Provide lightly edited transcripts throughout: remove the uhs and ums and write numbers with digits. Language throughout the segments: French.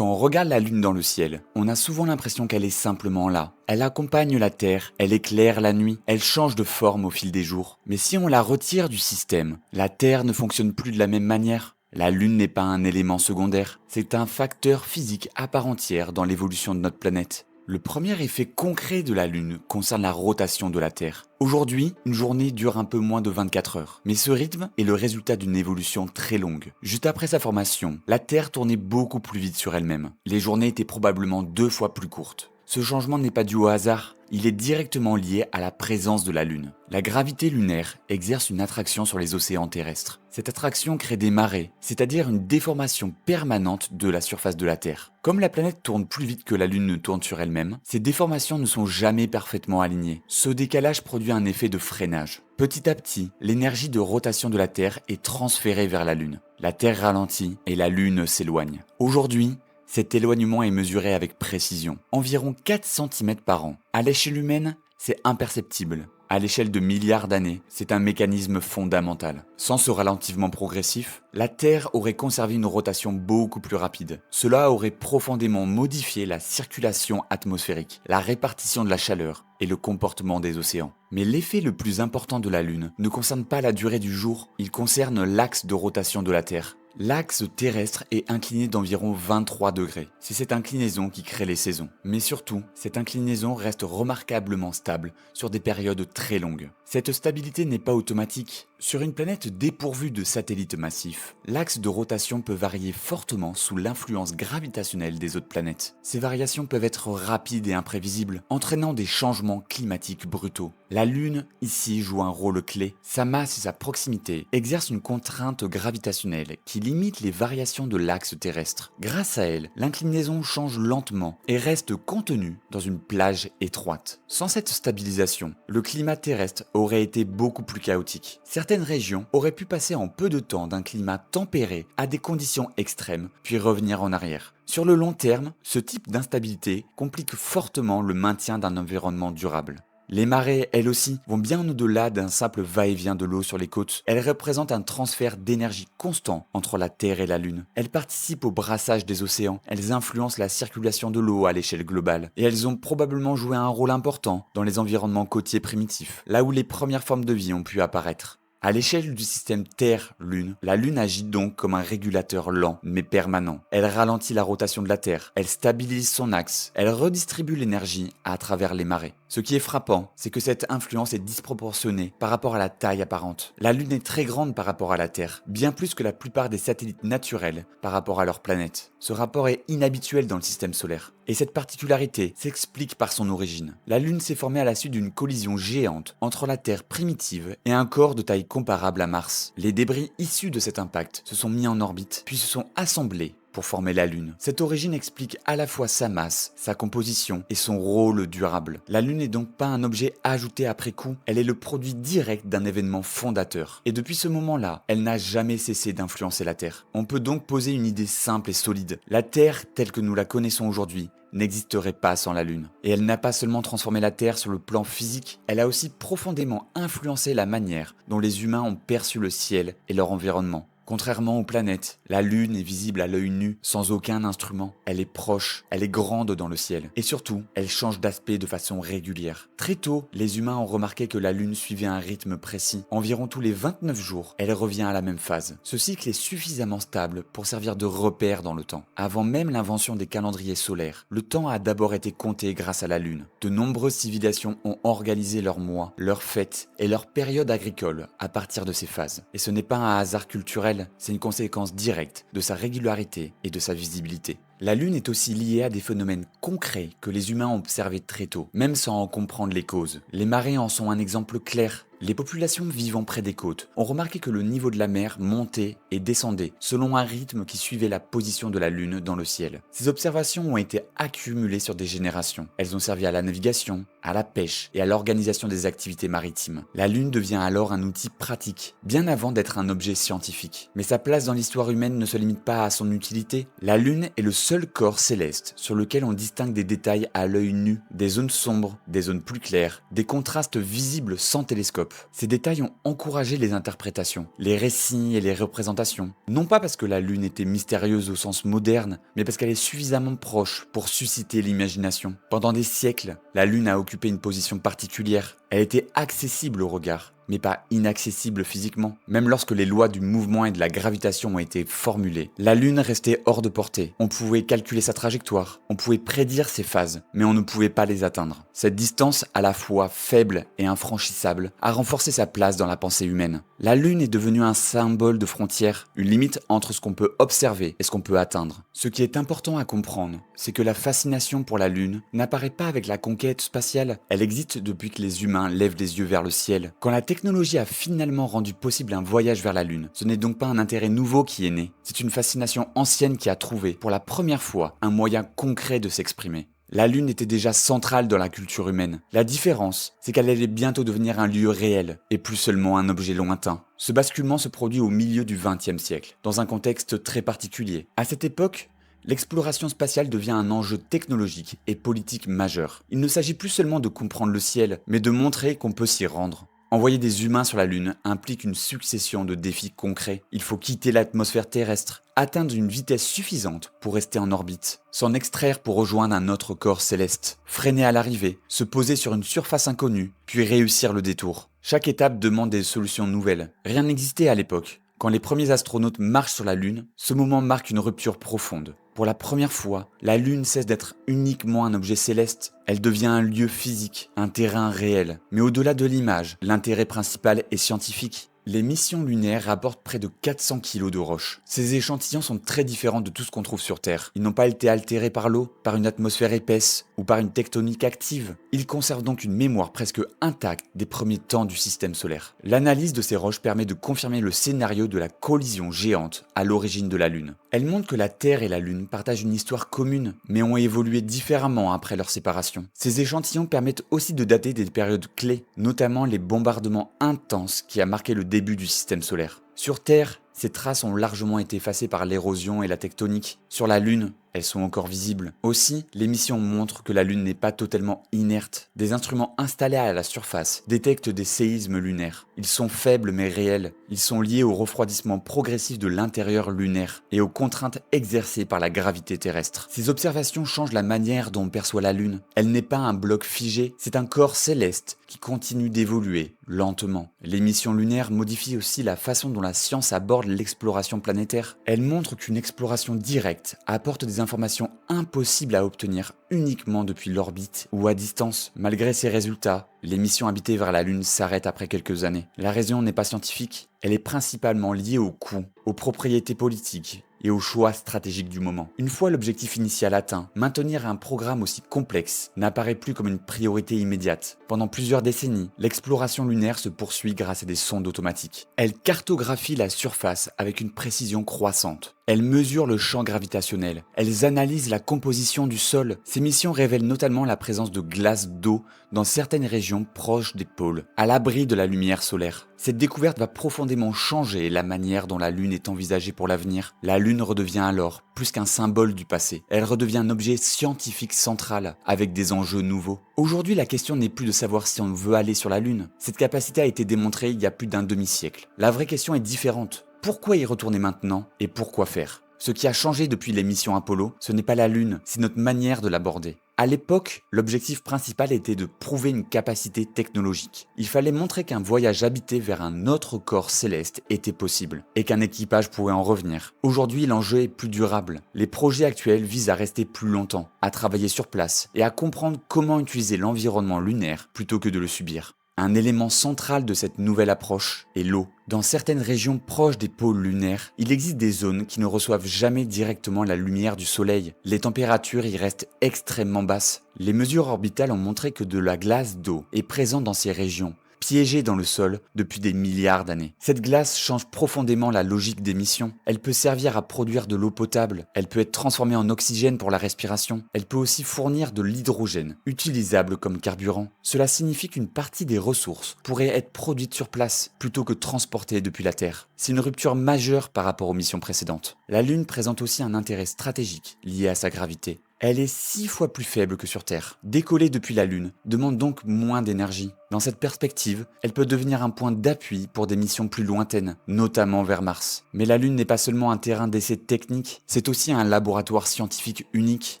Quand on regarde la Lune dans le ciel, on a souvent l'impression qu'elle est simplement là. Elle accompagne la Terre, elle éclaire la nuit, elle change de forme au fil des jours. Mais si on la retire du système, la Terre ne fonctionne plus de la même manière. La Lune n'est pas un élément secondaire, c'est un facteur physique à part entière dans l'évolution de notre planète. Le premier effet concret de la Lune concerne la rotation de la Terre. Aujourd'hui, une journée dure un peu moins de 24 heures, mais ce rythme est le résultat d'une évolution très longue. Juste après sa formation, la Terre tournait beaucoup plus vite sur elle-même. Les journées étaient probablement 2 fois plus courtes. Ce changement n'est pas dû au hasard, il est directement lié à la présence de la Lune. La gravité lunaire exerce une attraction sur les océans terrestres. Cette attraction crée des marées, c'est-à-dire une déformation permanente de la surface de la Terre. Comme la planète tourne plus vite que la Lune ne tourne sur elle-même, ces déformations ne sont jamais parfaitement alignées. Ce décalage produit un effet de freinage. Petit à petit, l'énergie de rotation de la Terre est transférée vers la Lune. La Terre ralentit et la Lune s'éloigne. Aujourd'hui, cet éloignement est mesuré avec précision, environ 4 cm par an. À l'échelle humaine, c'est imperceptible. À l'échelle de milliards d'années, c'est un mécanisme fondamental. Sans ce ralentissement progressif, la Terre aurait conservé une rotation beaucoup plus rapide. Cela aurait profondément modifié la circulation atmosphérique, la répartition de la chaleur et le comportement des océans. Mais l'effet le plus important de la Lune ne concerne pas la durée du jour, il concerne l'axe de rotation de la Terre. L'axe terrestre est incliné d'environ 23 degrés. C'est cette inclinaison qui crée les saisons. Mais surtout, cette inclinaison reste remarquablement stable sur des périodes très longues. Cette stabilité n'est pas automatique. Sur une planète dépourvue de satellites massifs, l'axe de rotation peut varier fortement sous l'influence gravitationnelle des autres planètes. Ces variations peuvent être rapides et imprévisibles, entraînant des changements climatiques brutaux. La Lune, ici, joue un rôle clé. Sa masse et sa proximité exercent une contrainte gravitationnelle qui limite les variations de l'axe terrestre. Grâce à elle, l'inclinaison change lentement et reste contenue dans une plage étroite. Sans cette stabilisation, le climat terrestre aurait été beaucoup plus chaotique. Certaines régions auraient pu passer en peu de temps d'un climat tempéré à des conditions extrêmes, puis revenir en arrière. Sur le long terme, ce type d'instabilité complique fortement le maintien d'un environnement durable. Les marées, elles aussi, vont bien au-delà d'un simple va-et-vient de l'eau sur les côtes. Elles représentent un transfert d'énergie constant entre la Terre et la Lune. Elles participent au brassage des océans, elles influencent la circulation de l'eau à l'échelle globale. Et elles ont probablement joué un rôle important dans les environnements côtiers primitifs, là où les premières formes de vie ont pu apparaître. À l'échelle du système Terre-Lune, la Lune agit donc comme un régulateur lent mais permanent. Elle ralentit la rotation de la Terre, elle stabilise son axe, elle redistribue l'énergie à travers les marées. Ce qui est frappant, c'est que cette influence est disproportionnée par rapport à la taille apparente. La Lune est très grande par rapport à la Terre, bien plus que la plupart des satellites naturels par rapport à leur planète. Ce rapport est inhabituel dans le système solaire. Et cette particularité s'explique par son origine. La Lune s'est formée à la suite d'une collision géante entre la Terre primitive et un corps de taille comparable à Mars. Les débris issus de cet impact se sont mis en orbite, puis se sont assemblés pour former la Lune. Cette origine explique à la fois sa masse, sa composition et son rôle durable. La Lune n'est donc pas un objet ajouté après coup, elle est le produit direct d'un événement fondateur. Et depuis ce moment-là, elle n'a jamais cessé d'influencer la Terre. On peut donc poser une idée simple et solide. La Terre, telle que nous la connaissons aujourd'hui, n'existerait pas sans la Lune. Et elle n'a pas seulement transformé la Terre sur le plan physique, elle a aussi profondément influencé la manière dont les humains ont perçu le ciel et leur environnement. Contrairement aux planètes, la Lune est visible à l'œil nu, sans aucun instrument. Elle est proche, elle est grande dans le ciel. Et surtout, elle change d'aspect de façon régulière. Très tôt, les humains ont remarqué que la Lune suivait un rythme précis. Environ tous les 29 jours, elle revient à la même phase. Ce cycle est suffisamment stable pour servir de repère dans le temps. Avant même l'invention des calendriers solaires, le temps a d'abord été compté grâce à la Lune. De nombreuses civilisations ont organisé leurs mois, leurs fêtes et leurs périodes agricoles à partir de ces phases. Et ce n'est pas un hasard culturel, c'est une conséquence directe de sa régularité et de sa visibilité. La Lune est aussi liée à des phénomènes concrets que les humains ont observés très tôt, même sans en comprendre les causes. Les marées en sont un exemple clair. Les populations vivant près des côtes ont remarqué que le niveau de la mer montait et descendait selon un rythme qui suivait la position de la Lune dans le ciel. Ces observations ont été accumulées sur des générations. Elles ont servi à la navigation, à la pêche et à l'organisation des activités maritimes. La Lune devient alors un outil pratique, bien avant d'être un objet scientifique. Mais sa place dans l'histoire humaine ne se limite pas à son utilité. La Lune est le seul corps céleste sur lequel on distingue des détails à l'œil nu, des zones sombres, des zones plus claires, des contrastes visibles sans télescope. Ces détails ont encouragé les interprétations, les récits et les représentations. Non pas parce que la Lune était mystérieuse au sens moderne, mais parce qu'elle est suffisamment proche pour susciter l'imagination. Pendant des siècles, la Lune a occupé une position particulière. Elle était accessible au regard, mais pas inaccessible physiquement. Même lorsque les lois du mouvement et de la gravitation ont été formulées, la Lune restait hors de portée. On pouvait calculer sa trajectoire, on pouvait prédire ses phases, mais on ne pouvait pas les atteindre. Cette distance, à la fois faible et infranchissable, a renforcé sa place dans la pensée humaine. La Lune est devenue un symbole de frontière, une limite entre ce qu'on peut observer et ce qu'on peut atteindre. Ce qui est important à comprendre, c'est que la fascination pour la Lune n'apparaît pas avec la conquête spatiale. Elle existe depuis que les humains lèvent les yeux vers le ciel. Quand la technologie a finalement rendu possible un voyage vers la Lune, ce n'est donc pas un intérêt nouveau qui est né, c'est une fascination ancienne qui a trouvé, pour la première fois, un moyen concret de s'exprimer. La Lune était déjà centrale dans la culture humaine. La différence, c'est qu'elle allait bientôt devenir un lieu réel, et plus seulement un objet lointain. Ce basculement se produit au milieu du XXe siècle, dans un contexte très particulier. À cette époque, l'exploration spatiale devient un enjeu technologique et politique majeur. Il ne s'agit plus seulement de comprendre le ciel, mais de montrer qu'on peut s'y rendre. Envoyer des humains sur la Lune implique une succession de défis concrets. Il faut quitter l'atmosphère terrestre, atteindre une vitesse suffisante pour rester en orbite, s'en extraire pour rejoindre un autre corps céleste, freiner à l'arrivée, se poser sur une surface inconnue, puis réussir le détour. Chaque étape demande des solutions nouvelles. Rien n'existait à l'époque. Quand les premiers astronautes marchent sur la Lune, ce moment marque une rupture profonde. Pour la première fois, la Lune cesse d'être uniquement un objet céleste, elle devient un lieu physique, un terrain réel. Mais au-delà de l'image, l'intérêt principal est scientifique. Les missions lunaires rapportent près de 400 kg de roches. Ces échantillons sont très différents de tout ce qu'on trouve sur Terre. Ils n'ont pas été altérés par l'eau, par une atmosphère épaisse ou par une tectonique active. Ils conservent donc une mémoire presque intacte des premiers temps du système solaire. L'analyse de ces roches permet de confirmer le scénario de la collision géante à l'origine de la Lune. Elle montre que la Terre et la Lune partagent une histoire commune, mais ont évolué différemment après leur séparation. Ces échantillons permettent aussi de dater des périodes clés, notamment les bombardements intenses qui a marqué le début du système solaire. Sur Terre, ces traces ont largement été effacées par l'érosion et la tectonique. Sur la Lune, elles sont encore visibles. Aussi, les missions montrent que la Lune n'est pas totalement inerte. Des instruments installés à la surface détectent des séismes lunaires. Ils sont faibles mais réels. Ils sont liés au refroidissement progressif de l'intérieur lunaire et aux contraintes exercées par la gravité terrestre. Ces observations changent la manière dont on perçoit la Lune. Elle n'est pas un bloc figé, c'est un corps céleste qui continue d'évoluer lentement. Les missions lunaires modifient aussi la façon dont la science aborde l'exploration planétaire. Elles montrent qu'une exploration directe apporte des informations impossibles à obtenir uniquement depuis l'orbite ou à distance. Malgré ces résultats, les missions habitées vers la Lune s'arrêtent après quelques années. La raison n'est pas scientifique, elle est principalement liée au coût, aux propriétés politiques et aux choix stratégiques du moment. Une fois l'objectif initial atteint, maintenir un programme aussi complexe n'apparaît plus comme une priorité immédiate. Pendant plusieurs décennies, l'exploration lunaire se poursuit grâce à des sondes automatiques. Elle cartographie la surface avec une précision croissante. Elles mesurent le champ gravitationnel. Elles analysent la composition du sol. Ces missions révèlent notamment la présence de glace d'eau dans certaines régions proches des pôles, à l'abri de la lumière solaire. Cette découverte va profondément changer la manière dont la Lune est envisagée pour l'avenir. La Lune redevient alors plus qu'un symbole du passé. Elle redevient un objet scientifique central, avec des enjeux nouveaux. Aujourd'hui, la question n'est plus de savoir si on veut aller sur la Lune. Cette capacité a été démontrée il y a plus d'un demi-siècle. La vraie question est différente. Pourquoi y retourner maintenant et pourquoi faire ? Ce qui a changé depuis les missions Apollo, ce n'est pas la Lune, c'est notre manière de l'aborder. À l'époque, l'objectif principal était de prouver une capacité technologique. Il fallait montrer qu'un voyage habité vers un autre corps céleste était possible, et qu'un équipage pouvait en revenir. Aujourd'hui, l'enjeu est plus durable. Les projets actuels visent à rester plus longtemps, à travailler sur place, et à comprendre comment utiliser l'environnement lunaire plutôt que de le subir. Un élément central de cette nouvelle approche est l'eau. Dans certaines régions proches des pôles lunaires, il existe des zones qui ne reçoivent jamais directement la lumière du soleil. Les températures y restent extrêmement basses. Les mesures orbitales ont montré que de la glace d'eau est présente dans ces régions, piégée dans le sol depuis des milliards d'années. Cette glace change profondément la logique des missions. Elle peut servir à produire de l'eau potable, elle peut être transformée en oxygène pour la respiration, elle peut aussi fournir de l'hydrogène, utilisable comme carburant. Cela signifie qu'une partie des ressources pourrait être produite sur place, plutôt que transportée depuis la Terre. C'est une rupture majeure par rapport aux missions précédentes. La Lune présente aussi un intérêt stratégique lié à sa gravité. Elle est 6 fois plus faible que sur Terre. Décoller depuis la Lune demande donc moins d'énergie. Dans cette perspective, elle peut devenir un point d'appui pour des missions plus lointaines, notamment vers Mars. Mais la Lune n'est pas seulement un terrain d'essai technique, c'est aussi un laboratoire scientifique unique.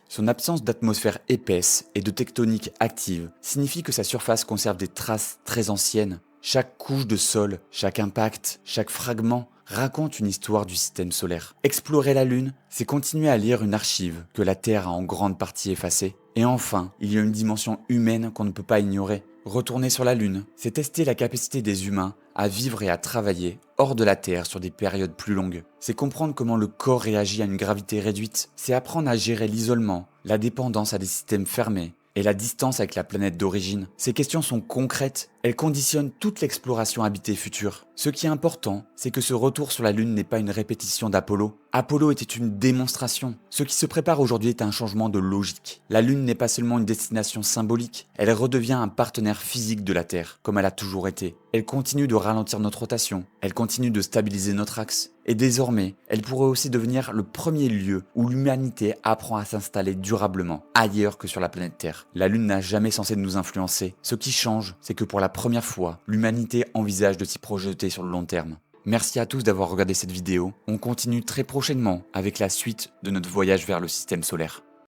Son absence d'atmosphère épaisse et de tectonique active signifie que sa surface conserve des traces très anciennes. Chaque couche de sol, chaque impact, chaque fragment raconte une histoire du système solaire. Explorer la Lune, c'est continuer à lire une archive que la Terre a en grande partie effacée. Et enfin, il y a une dimension humaine qu'on ne peut pas ignorer. Retourner sur la Lune, c'est tester la capacité des humains à vivre et à travailler hors de la Terre sur des périodes plus longues. C'est comprendre comment le corps réagit à une gravité réduite. C'est apprendre à gérer l'isolement, la dépendance à des systèmes fermés et la distance avec la planète d'origine. Ces questions sont concrètes, elles conditionnent toute l'exploration habitée future. Ce qui est important, c'est que ce retour sur la Lune n'est pas une répétition d'Apollo. Apollo était une démonstration. Ce qui se prépare aujourd'hui est un changement de logique. La Lune n'est pas seulement une destination symbolique, elle redevient un partenaire physique de la Terre, comme elle a toujours été. Elle continue de ralentir notre rotation, elle continue de stabiliser notre axe. Et désormais, elle pourrait aussi devenir le premier lieu où l'humanité apprend à s'installer durablement, ailleurs que sur la planète Terre. La Lune n'a jamais cessé de nous influencer. Ce qui change, c'est que pour la première fois, l'humanité envisage de s'y projeter sur le long terme. Merci à tous d'avoir regardé cette vidéo. On continue très prochainement avec la suite de notre voyage vers le système solaire.